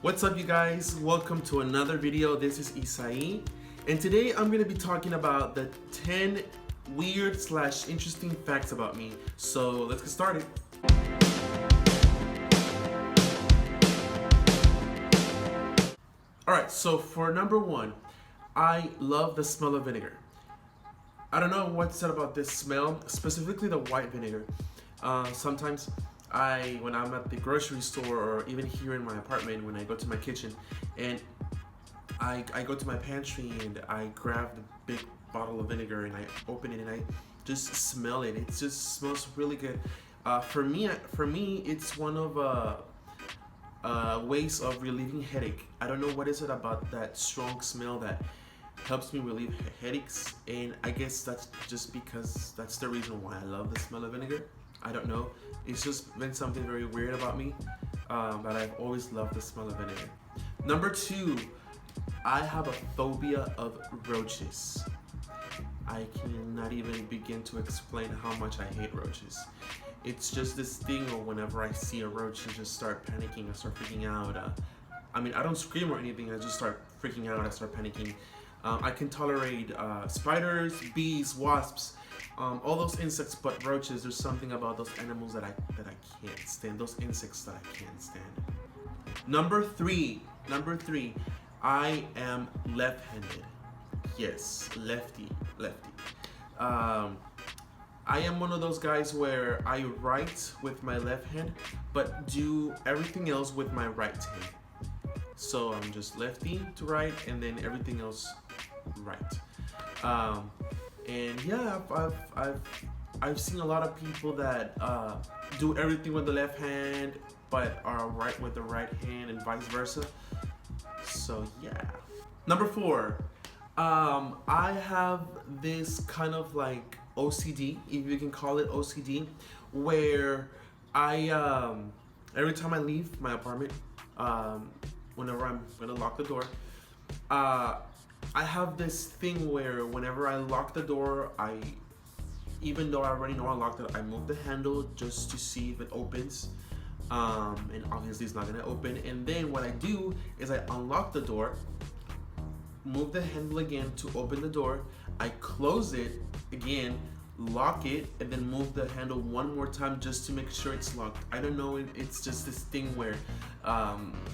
What's up, you guys? Welcome to another video. This is Isai, and today I'm going to be talking about the 10 weird / interesting facts about me. So let's get started. Alright, so for number one, I love the smell of vinegar. I don't know what's said about this smell, specifically the white vinegar. Sometimes when I'm at the grocery store or even here in my apartment, when I go to my kitchen and I go to my pantry and I grab the big bottle of vinegar and I open it and I just smell it. It just smells really good. For me, it's one of ways of relieving headache. I don't know what is it about that strong smell that helps me relieve headaches, and I guess that's just because that's the reason why I love the smell of vinegar. I don't know. It's just been something very weird about me, but I've always loved the smell of vinegar. Number two, I have a phobia of roaches. I cannot even begin to explain how much I hate roaches. It's just this thing where whenever I see a roach, I just start panicking, I start freaking out. I don't scream or anything, I just start freaking out, I start panicking. I can tolerate spiders, bees, wasps, all those insects, but roaches, there's something about those animals that I can't stand, those insects that I can't stand. Number three, I am left-handed. Yes, lefty. I am one of those guys where I write with my left hand, but do everything else with my right hand. So I'm just lefty to right, and then everything else right. And yeah, I've seen a lot of people that do everything with the left hand, but are right with the right hand, and vice versa. So yeah. Number four, I have this kind of like OCD, if you can call it OCD, where I every time I leave my apartment, whenever I'm gonna lock the door, I have this thing where whenever I lock the door, even though I already know I locked it, I move the handle just to see if it opens, and obviously it's not gonna open. And then what I do is I unlock the door, move the handle again to open the door, I close it again, lock it, and then move the handle one more time just to make sure it's locked. I don't know, it's just this thing where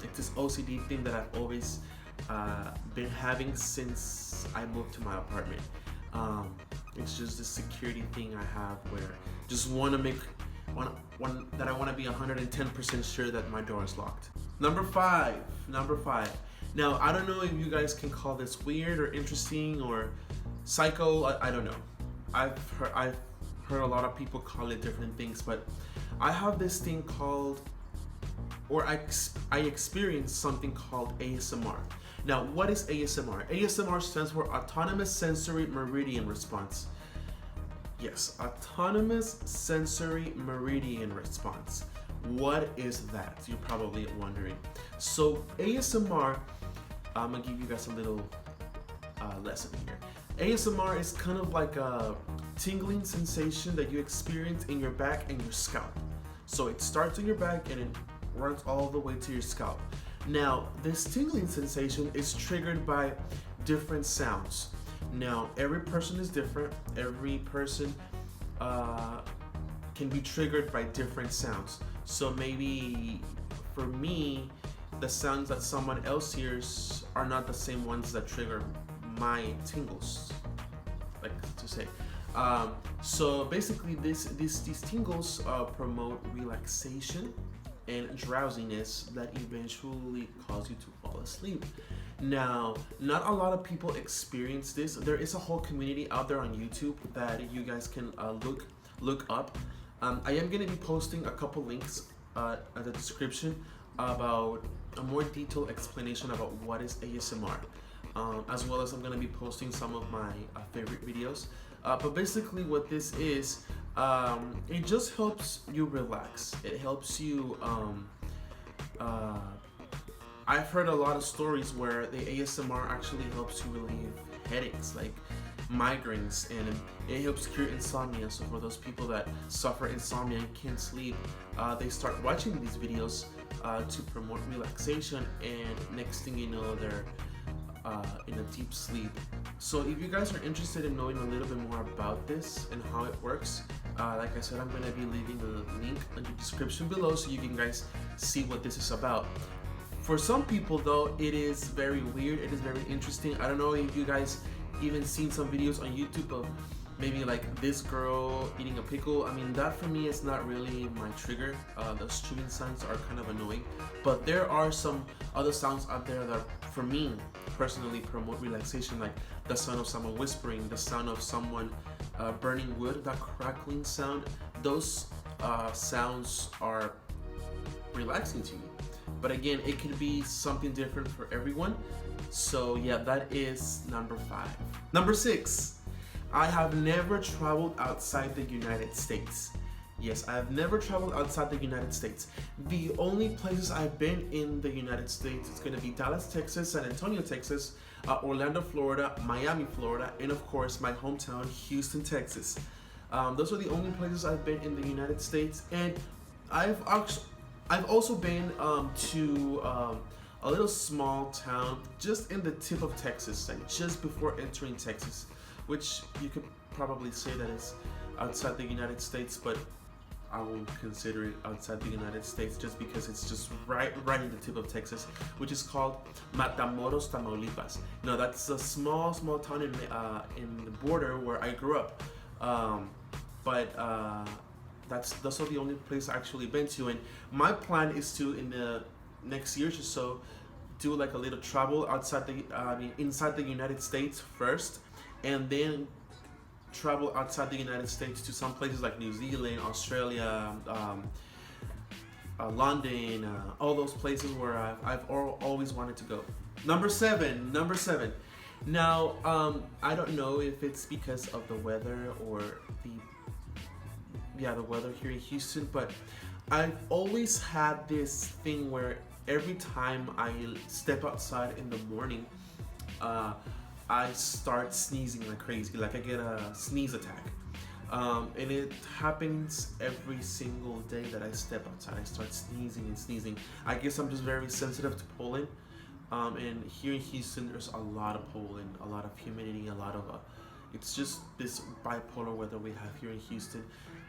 it's this OCD thing that I've always been having since I moved to my apartment. It's just this security thing I have where just want to make that I want to be 110% sure that my door is locked. Number five. Now, I don't know if you guys can call this weird or interesting or psycho. I don't know. I've heard a lot of people call it different things, but I have this thing called, or I experienced something called ASMR. Now, what is ASMR? ASMR stands for Autonomous Sensory Meridian Response. Yes, Autonomous Sensory Meridian Response. What is that? You're probably wondering. So ASMR, I'm gonna give you guys a little lesson here. ASMR is kind of like a tingling sensation that you experience in your back and your scalp. So it starts in your back and it runs all the way to your scalp. Now, this tingling sensation is triggered by different sounds. Now, every person is different. Every person can be triggered by different sounds. So maybe for me, the sounds that someone else hears are not the same ones that trigger my tingles, like to say. So basically, these tingles promote relaxation and drowsiness that eventually cause you to fall asleep. Now, not a lot of people experience this. There is a whole community out there on YouTube that you guys can look up. I am going to be posting a couple links at the description about a more detailed explanation about what is ASMR, as well as I'm going to be posting some of my favorite videos. But basically what this is, it just helps you relax. It helps you, I've heard a lot of stories where the ASMR actually helps you relieve headaches. Like migraines, and it helps cure insomnia. So for those people that suffer insomnia and can't sleep, they start watching these videos to promote relaxation, and next thing you know, they're in a deep sleep. So if you guys are interested in knowing a little bit more about this and how it works, like I said, I'm going to be leaving a link in the description below so you can guys see what this is about. For some people though, it is very weird, it is very interesting. I don't know if you guys even seen some videos on YouTube of maybe like this girl eating a pickle. I mean, that for me is not really my trigger. Those chewing sounds are kind of annoying, but there are some other sounds out there that for me personally promote relaxation, like the sound of someone whispering, the sound of someone burning wood, that crackling sound. Those sounds are relaxing to me. But again, it can be something different for everyone. So yeah, that is number 5. Number 6, I have never traveled outside the United States. Yes, I have never traveled outside the United States. The only places I've been in the United States is going to be Dallas, Texas, San Antonio, Texas, Orlando, Florida, Miami, Florida, and of course my hometown, Houston, Texas. Those are the only places I've been in the United States, and I've also been to a little small town just in the tip of Texas, like just before entering Texas, which you could probably say that is outside the United States, but I won't consider it outside the United States just because it's just right in the tip of Texas, which is called Matamoros, Tamaulipas. Now that's a small town in the border where I grew up, but those are the only place I actually been to, and my plan is to, in the next years or so, do like a little travel outside inside the United States first, and then travel outside the United States to some places like New Zealand, Australia, London, all those places where I've always wanted to go. Number seven. Now, I don't know if it's because of the weather or the weather here in Houston, but I've always had this thing where every time I step outside in the morning, I start sneezing like crazy. Like I get a sneeze attack, and it happens every single day that I step outside. I start sneezing. I guess I'm just very sensitive to pollen, and here in Houston there's a lot of pollen, a lot of humidity, a lot of it's just this bipolar weather we have here in Houston.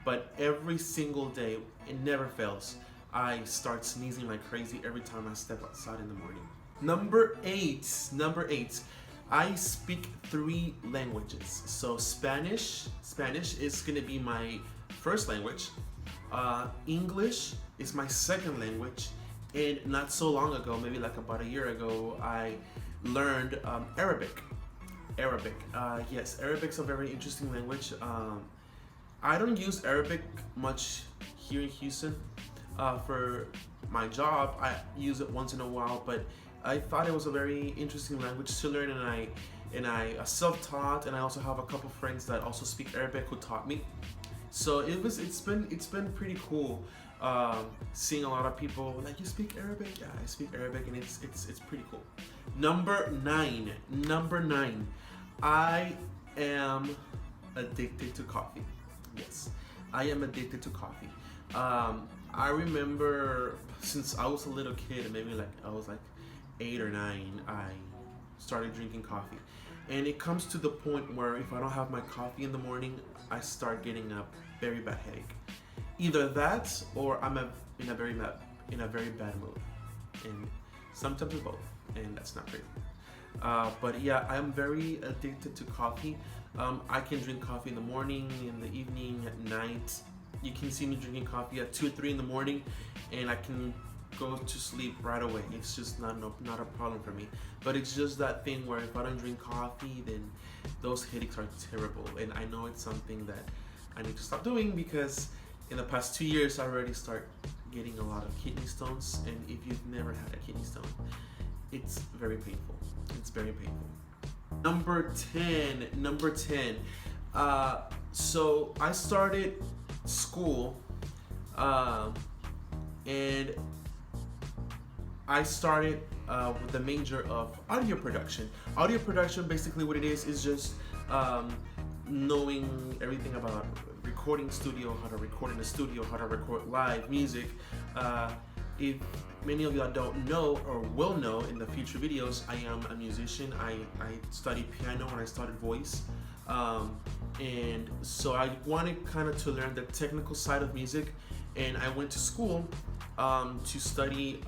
But every single day, it never fails, I start sneezing like crazy every time I step outside in the morning. Number eight, I speak 3 languages. So Spanish is gonna be my first language. English is my second language, and not so long ago, maybe like about a year ago, I learned Arabic. Yes, Arabic's a very interesting language. I don't use Arabic much here in Houston. For my job, I use it once in a while, but I thought it was a very interesting language to learn, and I self-taught, and I also have a couple friends that also speak Arabic who taught me. So it's been pretty cool seeing a lot of people like, you speak Arabic? Yeah, I speak Arabic, and it's pretty cool. Number nine, I am addicted to coffee. Yes, I am addicted to coffee. I remember since I was a little kid, maybe like I was like 8 or 9, I started drinking coffee, and it comes to the point where if I don't have my coffee in the morning, I start getting a very bad headache. Either that, or I'm in a very bad mood, and sometimes both, and that's not great. But yeah, I'm very addicted to coffee. I can drink coffee in the morning, in the evening, at night. You can see me drinking coffee at 2 or 3 in the morning, and I can go to sleep right away. It's just not a problem for me. But it's just that thing where if I don't drink coffee, then those headaches are terrible. And I know it's something that I need to stop doing, because in the past 2 years I already start getting a lot of kidney stones. And if you've never had a kidney stone, it's very painful. It's very painful. Number 10. So I started school, and I started with the major of audio production. Audio production, basically what it is just knowing everything about recording studio, how to record in the studio, how to record live music. If many of y'all don't know or will know in the future videos, I am a musician. I studied piano and I studied voice. And so I wanted kind of to learn the technical side of music, and I went to school to study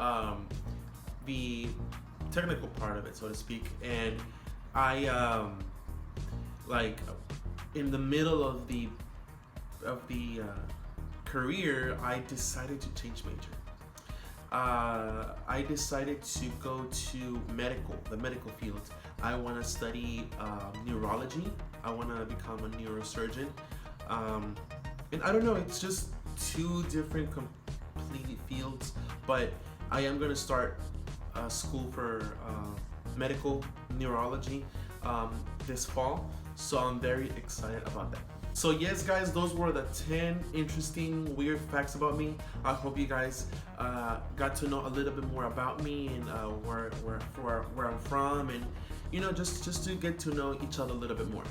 the technical part of it, so to speak. And I like in the middle of the career, I decided to change major. I decided to go to the medical field. I want to study neurology. I want to become a neurosurgeon. And I don't know, it's just two different complete fields, but I am going to start school for medical neurology this fall. So I'm very excited about that. So yes, guys, those were the 10 interesting, weird facts about me. I hope you guys got to know a little bit more about me and where I'm from, and just to get to know each other a little bit more.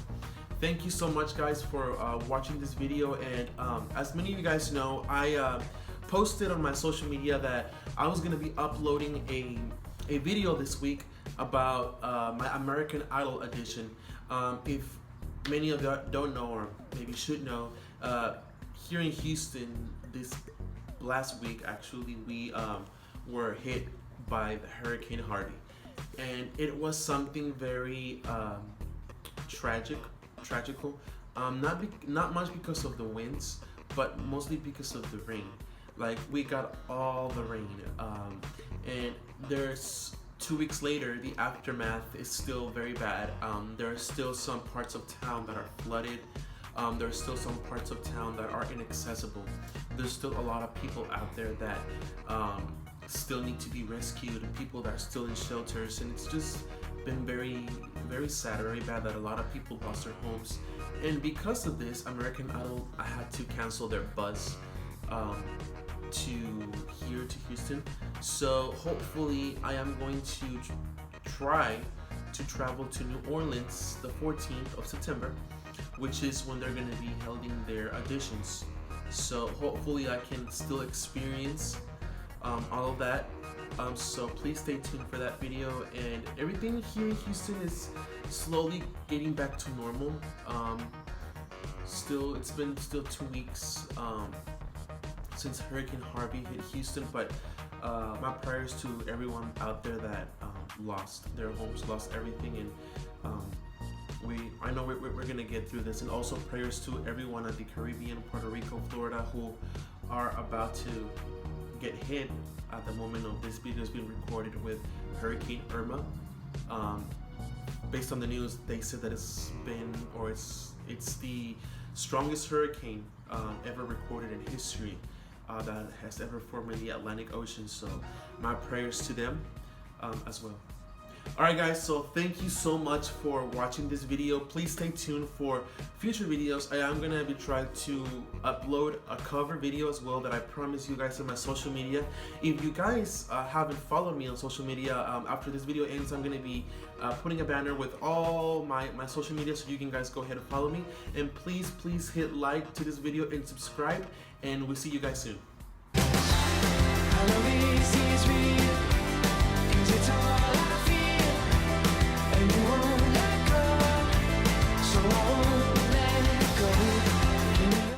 Thank you so much, guys, for watching this video. And as many of you guys know, I posted on my social media that I was gonna be uploading a video this week about my American Idol audition. If many of you don't know, or maybe should know, here in Houston this last week, actually, we were hit by the Hurricane Harvey, and it was something very tragical. Not much because of the winds, but mostly because of the rain. Like, we got all the rain, and there's 2 weeks later, the aftermath is still very bad. There are still some parts of town that are flooded. There are still some parts of town that are inaccessible. There's still a lot of people out there that still need to be rescued, people that are still in shelters, and it's just been very, very sad, very bad that a lot of people lost their homes. And because of this, American Idol, I had to cancel their bus to Houston. So hopefully I am going to try to travel to New Orleans the 14th of September, which is when they're going to be holding their auditions. So hopefully I can still experience all of that. So please stay tuned for that video. And everything here in Houston is slowly getting back to normal. It's been 2 weeks since Hurricane Harvey hit Houston, but my prayers to everyone out there that lost their homes, lost everything, and I know we're gonna get through this. And also prayers to everyone at the Caribbean, Puerto Rico, Florida, who are about to get hit at the moment of this video is being recorded with Hurricane Irma. Based on the news, they said that it's the strongest hurricane ever recorded in history that has ever formed in the Atlantic Ocean. So my prayers to them as well. Alright, guys, so thank you so much for watching this video. Please stay tuned for future videos. I am going to be trying to upload a cover video as well that I promise you guys on my social media. If you guys haven't followed me on social media, after this video ends, I'm going to be putting a banner with all my social media, so you can guys go ahead and follow me. And please hit like to this video and subscribe, and we'll see you guys soon.